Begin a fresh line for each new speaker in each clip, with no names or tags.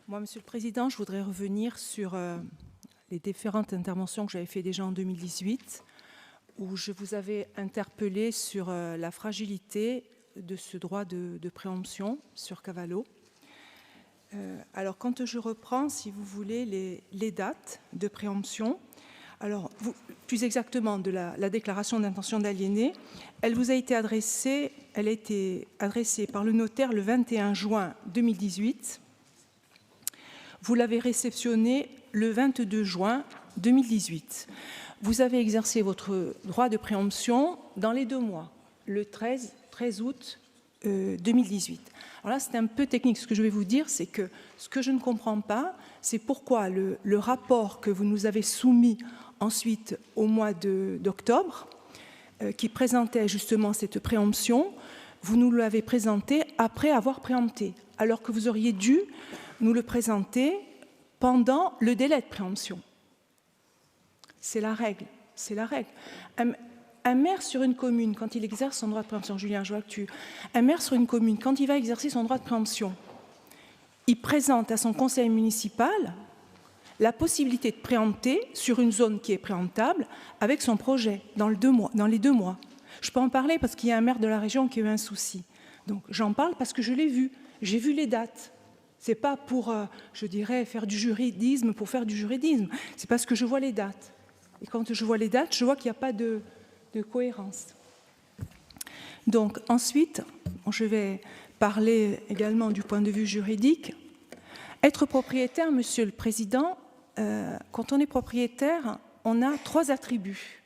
Moi, Monsieur le Président, je voudrais revenir sur les différentes interventions que j'avais faites déjà en 2018, où je vous avais interpellé sur la fragilité de ce droit de préemption sur Cavallo. Alors, quand je reprends, si vous voulez, les dates de préemption, alors, plus exactement de la déclaration d'intention d'aliéner, elle a été adressée par le notaire le 21 juin 2018. Vous l'avez réceptionnée le 22 juin 2018. Vous avez exercé votre droit de préemption dans les 2 mois, le 13 août 2018. Alors là, c'est un peu technique. Ce que je vais vous dire, c'est que ce que je ne comprends pas, c'est pourquoi le rapport que vous nous avez soumis ensuite au mois d'octobre, qui présentait justement cette préemption, vous nous l'avez présenté après avoir préempté, alors que vous auriez dû nous le présenter pendant le délai de préemption. C'est la règle, c'est la règle. Un maire sur une commune, quand il exerce son droit de préemption, Julien, je vois que un maire sur une commune, quand il va exercer son droit de préemption, il présente à son conseil municipal la possibilité de préempter sur une zone qui est préemptable avec son projet dans les 2 mois. Je peux en parler parce qu'il y a un maire de la région qui a eu un souci. Donc j'en parle parce que je l'ai vu, j'ai vu les dates. Ce n'est pas pour, je dirais, faire du juridisme pour faire du juridisme, c'est parce que je vois les dates. Et quand je vois les dates, je vois qu'il n'y a pas de cohérence. Donc ensuite, je vais parler également du point de vue juridique. Être propriétaire, Monsieur le Président, quand on est propriétaire, on a 3 attributs.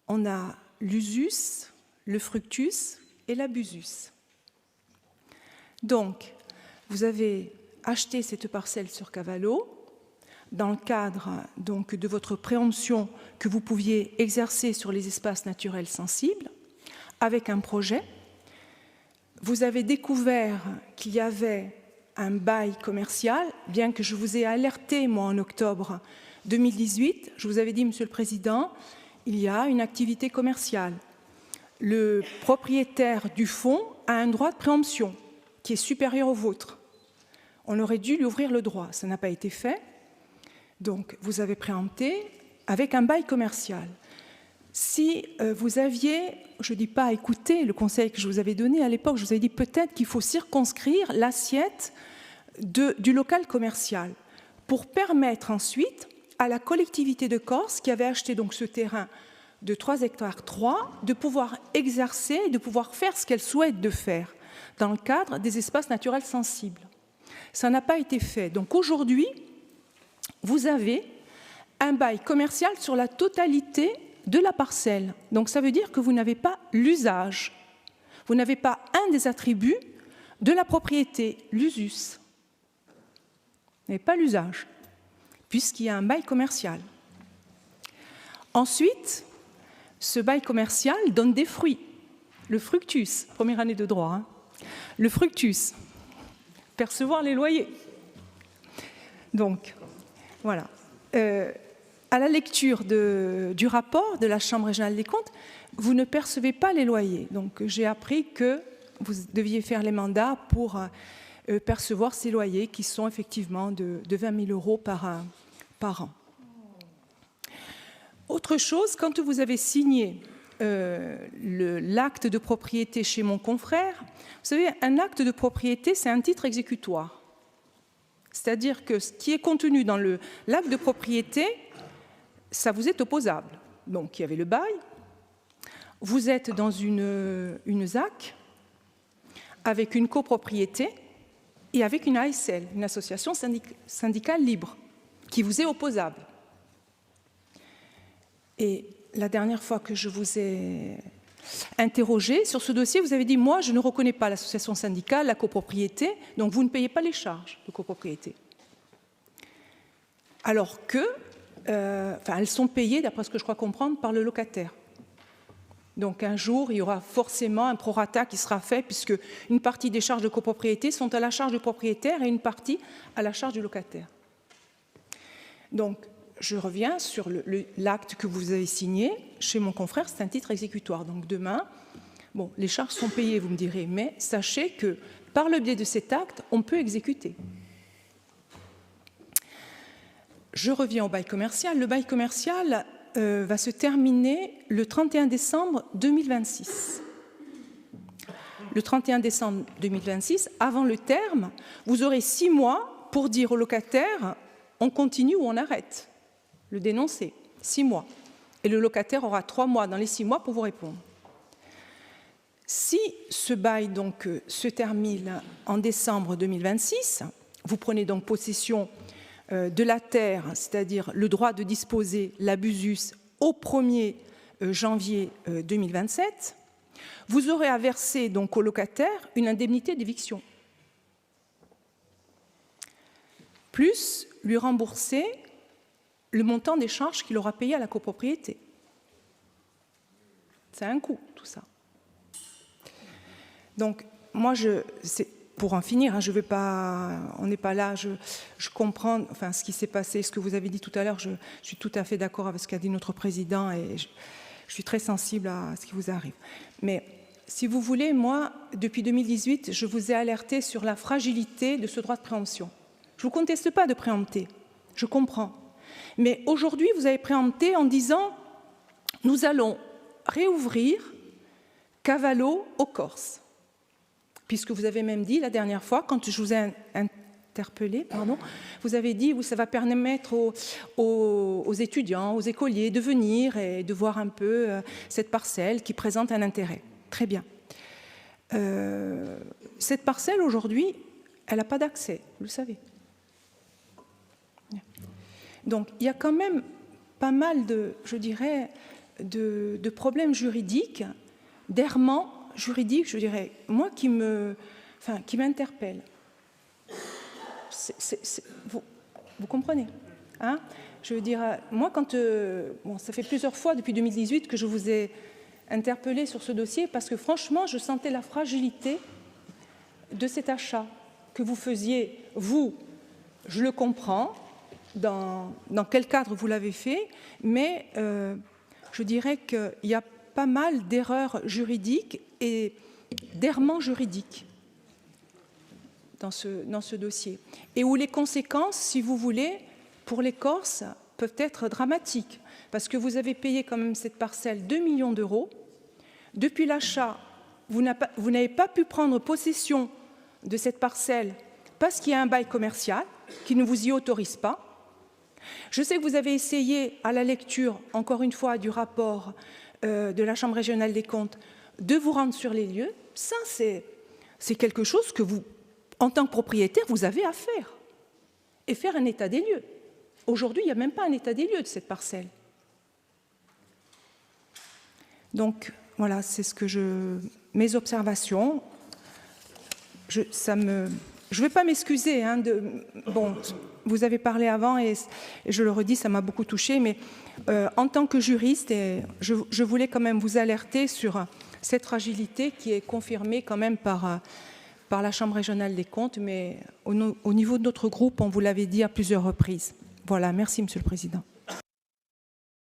On a l'usus, le fructus et l'abusus. Donc, vous avez acheté cette parcelle sur Cavallo dans le cadre donc, de votre préemption que vous pouviez exercer sur les espaces naturels sensibles avec un projet. Vous avez découvert qu'il y avait un bail commercial, bien que je vous ai alerté, moi, en octobre 2018. Je vous avais dit, Monsieur le Président, il y a une activité commerciale. Le propriétaire du fonds a un droit de préemption qui est supérieur au vôtre. On aurait dû lui ouvrir le droit. Ça n'a pas été fait. Donc, vous avez préempté avec un bail commercial. Si vous aviez, je ne dis pas écouter le conseil que je vous avais donné à l'époque, je vous avais dit peut-être qu'il faut circonscrire l'assiette du local commercial pour permettre ensuite à la collectivité de Corse, qui avait acheté donc ce terrain de 3 hectares 3, de pouvoir exercer, de pouvoir faire ce qu'elle souhaite de faire dans le cadre des espaces naturels sensibles. Ça n'a pas été fait. Donc aujourd'hui, vous avez un bail commercial sur la totalité de la parcelle. Donc ça veut dire que vous n'avez pas l'usage. Vous n'avez pas un des attributs de la propriété, l'usus. Vous n'avez pas l'usage, puisqu'il y a un bail commercial. Ensuite, ce bail commercial donne des fruits. Le fructus, première année de droit, hein. Le fructus, percevoir les loyers. Donc, voilà. À la lecture du rapport de la Chambre régionale des comptes, vous ne percevez pas les loyers. Donc, j'ai appris que vous deviez faire les mandats pour percevoir ces loyers qui sont effectivement de 20 000 € par an. Autre chose, quand vous avez signé l'acte de propriété chez mon confrère, vous savez, un acte de propriété, c'est un titre exécutoire. C'est-à-dire que ce qui est contenu dans l'acte de propriété, ça vous est opposable. Donc, il y avait le bail, vous êtes dans une ZAC avec une copropriété et avec une ASL, une association syndicale libre, qui vous est opposable. Et la dernière fois que je vous ai interrogé sur ce dossier, vous avez dit « Moi, je ne reconnais pas l'association syndicale, la copropriété, donc vous ne payez pas les charges de copropriété. » Alors que, elles sont payées, d'après ce que je crois comprendre, par le locataire. Donc un jour, il y aura forcément un prorata qui sera fait, puisque une partie des charges de copropriété sont à la charge du propriétaire et une partie à la charge du locataire. Donc, je reviens sur l'acte que vous avez signé chez mon confrère, c'est un titre exécutoire. Donc demain, bon, les charges sont payées, vous me direz, mais sachez que par le biais de cet acte, on peut exécuter. je reviens au bail commercial. Le bail commercial va se terminer le 31 décembre 2026. Le 31 décembre 2026, avant le terme, vous aurez 6 mois pour dire au locataire on continue ou on arrête, le dénoncer, 6 mois. Et le locataire aura 3 mois dans les 6 mois pour vous répondre. Si ce bail donc se termine en décembre 2026, vous prenez donc possession de la terre, c'est-à-dire le droit de disposer l'abusus au 1er janvier 2027, vous aurez à verser donc au locataire une indemnité d'éviction, plus lui rembourser le montant des charges qu'il aura payé à la copropriété. C'est un coût, tout ça. Donc, moi, pour en finir, hein, je vais pas, on n'est pas là, je comprends enfin, ce qui s'est passé, ce que vous avez dit tout à l'heure, je suis tout à fait d'accord avec ce qu'a dit notre président et je suis très sensible à ce qui vous arrive. Mais si vous voulez, moi, depuis 2018, je vous ai alerté sur la fragilité de ce droit de préemption. Je ne vous conteste pas de préempter, je comprends. Mais aujourd'hui, vous avez préempté en disant « nous allons réouvrir Cavallo aux Corses ». Puisque vous avez même dit la dernière fois, quand je vous ai interpellé, vous avez dit que ça va permettre aux étudiants, aux écoliers de venir et de voir un peu cette parcelle qui présente un intérêt. Très bien. Cette parcelle, aujourd'hui, elle n'a pas d'accès, vous le savez. Donc, il y a quand même pas mal de, je dirais, de problèmes juridiques, d'errements juridiques, je dirais, moi, qui m'interpellent. Vous comprenez, hein? Je veux dire, moi, quand... bon, ça fait plusieurs fois, depuis 2018, que je vous ai interpellé sur ce dossier, parce que, franchement, je sentais la fragilité de cet achat que vous faisiez, vous, je le comprends, dans quel cadre vous l'avez fait, mais je dirais qu'il y a pas mal d'erreurs juridiques et d'errements juridiques dans ce dossier, et où les conséquences, si vous voulez, pour les Corses, peuvent être dramatiques, parce que vous avez payé quand même cette parcelle 2 millions d'euros. Depuis l'achat, vous n'avez pas pu prendre possession de cette parcelle parce qu'il y a un bail commercial qui ne vous y autorise pas. Je sais que vous avez essayé, à la lecture, encore une fois, du rapport de la Chambre régionale des comptes, de vous rendre sur les lieux. Ça, c'est quelque chose que vous, en tant que propriétaire, vous avez à faire. Et faire un état des lieux. Aujourd'hui, il n'y a même pas un état des lieux de cette parcelle. Donc, voilà, c'est ce que mes observations. Je ne vais pas m'excuser. Hein, bon, vous avez parlé avant et je le redis, ça m'a beaucoup touchée. Mais en tant que juriste, je voulais quand même vous alerter sur cette fragilité qui est confirmée quand même par la Chambre régionale des comptes. Mais au niveau de notre groupe, on vous l'avait dit à plusieurs reprises. Voilà, merci Monsieur le Président.